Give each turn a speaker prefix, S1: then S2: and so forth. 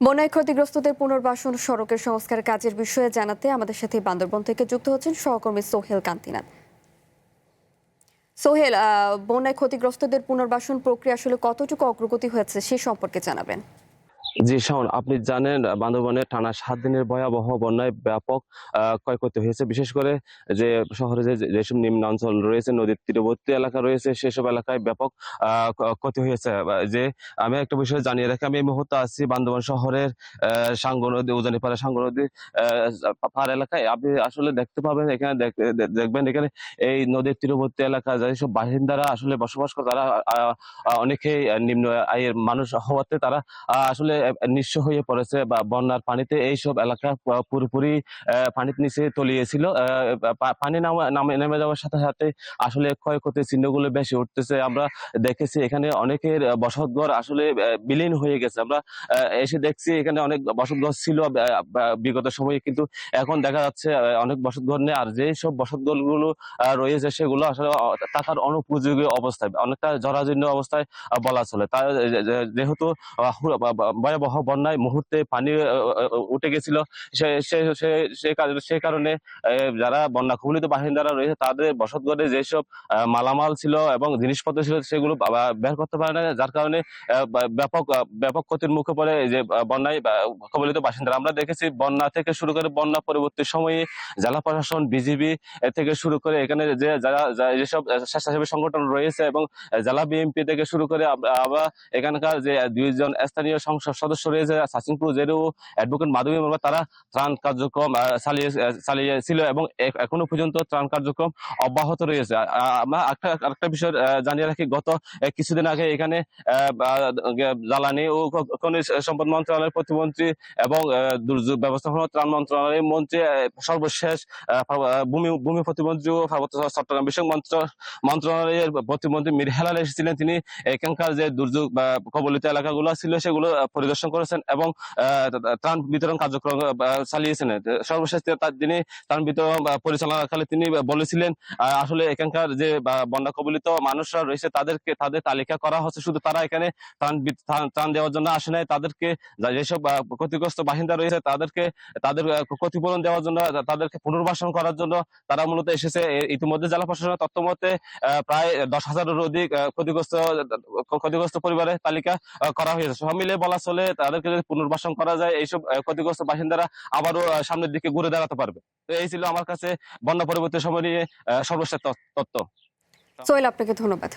S1: বন্যায় ক্ষতিগ্রস্তদের পুনর্বাসন সড়কের সংস্কার কাজের বিষয়ে জানাতে আমাদের সাথে বান্দরবন থেকে যুক্ত হচ্ছেন সহকর্মী সোহেল কান্তিনাথ। সোহেল, বন্যায় ক্ষতিগ্রস্তদের পুনর্বাসন প্রক্রিয়া আসলে কতটুকু অগ্রগতি হয়েছে সে সম্পর্কে জানাবেন।
S2: জি শাওন, আপনি জানেন বান্দরবানে টানা ৭ দিনের ভয়াবহ বন্যায় ব্যাপক ক্ষয়ক্ষতি হয়েছে। বিশেষ করে যে শহরে যেসব নিম্নাঞ্চল রয়েছে, নদীর তীরবর্তী এলাকা রয়েছে, সেসব এলাকায় ব্যাপক ক্ষতি হয়েছে। যে আমি একটা বিষয় জানিয়ে রাখি, আমি এই মুহূর্তে আছি বান্দরবান শহরের সাঙ্গু নদী, উজানিপাড়া সাঙ্গু নদী পার এলাকায়। আপনি আসলে দেখতে পাবেন এখানে দেখবেন এখানে এই নদীর তীরবর্তী এলাকা যেসব বাসিন্দারা আসলে বসবাস করে, তারা অনেকেই নিম্ন আয়ের মানুষ হওয়াতে তারা আসলে নিঃস্ব হয়ে পড়েছে বা বন্যার পানিতে এইসব এলাকা পুরোপুরি পানির নিচে তলিয়েছিল। পানি নেমে যাওয়ার সাথে সাথে আসলে ক্ষয়ক্ষতির চিহ্নগুলো বেশি উঠতেছে। আমরা দেখেছি এখানে অনেকের বসতঘর আসলে বিলীন হয়ে গেছে। আমরা এসে দেখছি এখানে অনেক বসতঘর ছিল বিগত সময়ে, কিন্তু এখন দেখা যাচ্ছে অনেক বসতঘর নেই। আর যেসব বসতঘরগুলো রয়েছে সেগুলো আসলে থাকার অনুপযোগী অবস্থায়, অনেকটা জরাজীর্ণ অবস্থায় বলা চলে। তার যেহেতু ভয়াবহ বন্যায় মুহূর্তে পানি উঠে গেছিল, সে কারণে যারা বন্যা কবলিত বাসিন্দারা রয়েছে তাদের বসতঘরে যেসব মালামাল ছিল এবং জিনিসপত্র ছিল সেগুলো বের করতে পারে না, যার কারণে ব্যাপক ক্ষতির মুখে পড়ে এই যে বন্যায় কবলিত বাসিন্দারা। আমরা দেখেছি বন্যা থেকে শুরু করে বন্যা পরবর্তী সময়ে জেলা প্রশাসন, বিজিবি থেকে শুরু করে এখানে যেসব স্বেচ্ছাসেবী সংগঠন রয়েছে এবং জেলা বিএনপি থেকে শুরু করে আমরা এখানকার যে দুইজন স্থানীয় সংসদ সদস্য রয়েছে, সাসিংপুর জেরু অ্যাডভোকেট মাধবী মারমা, তারা ত্রাণ কার্যক্রম চালিয়েছিল এবং এখনো পর্যন্ত ত্রাণ কার্যক্রম অব্যাহত রয়েছে। আমরা আরেকটা বিষয় জানিয়ে রাখি, গত কিছুদিন আগে এখানে জ্বালানি ও খনিজ সম্পদ মন্ত্রণালয়ের প্রতিমন্ত্রী এবং দুর্যোগ ব্যবস্থাপনা ত্রাণ মন্ত্রণালয়ের মন্ত্রী, সর্বশেষ ভূমি প্রতিমন্ত্রী ও পার্বত্য চট্টগ্রাম বিষয়ক মন্ত্রণালয়ের প্রতিমন্ত্রী মীর হেলাল এসেছিলেন। তিনি এখানকার যে দুর্যোগ কবলিত এলাকাগুলো ছিল সেগুলো পরিদর্শন করেছেন এবং ত্রাণ বিতরণ কার্যক্রম চালিয়েছেন। সর্বশেষ তিনি ত্রাণ বিতরণ পরিচালনাকালে তিনি বলেছিলেন আসলে এখানকার যে বন্যা কবলিত মানুষরা রয়েছে তাদের তালিকা করা হচ্ছে, শুধু তারা এখানে ত্রাণ দেওয়ার জন্য আসে নাই, তাদেরকে যেসব ক্ষতিগ্রস্ত বাসিন্দা রয়েছে তাদের ক্ষতিপূরণ দেওয়ার জন্য, তাদেরকে পুনর্বাসন করার জন্য তারা মূলত এসেছে। ইতিমধ্যে জেলা প্রশাসনের তথ্য মতে প্রায় 10,000-এর অধিক ক্ষতিগ্রস্ত পরিবারের তালিকা করা হয়েছে। সব মিলে বলা চলে তাদেরকে যদি পুনর্বাসন করা যায়, এইসব ক্ষতিগ্রস্ত বাসিন্দারা আবারও সামনের দিকে ঘুরে দাঁড়াতে পারবে। তো এই ছিল আমার কাছে বন্যা পরবর্তী সময় নিয়ে সর্বশেষ তথ্য।
S1: সোহেল, আপনাকে ধন্যবাদ।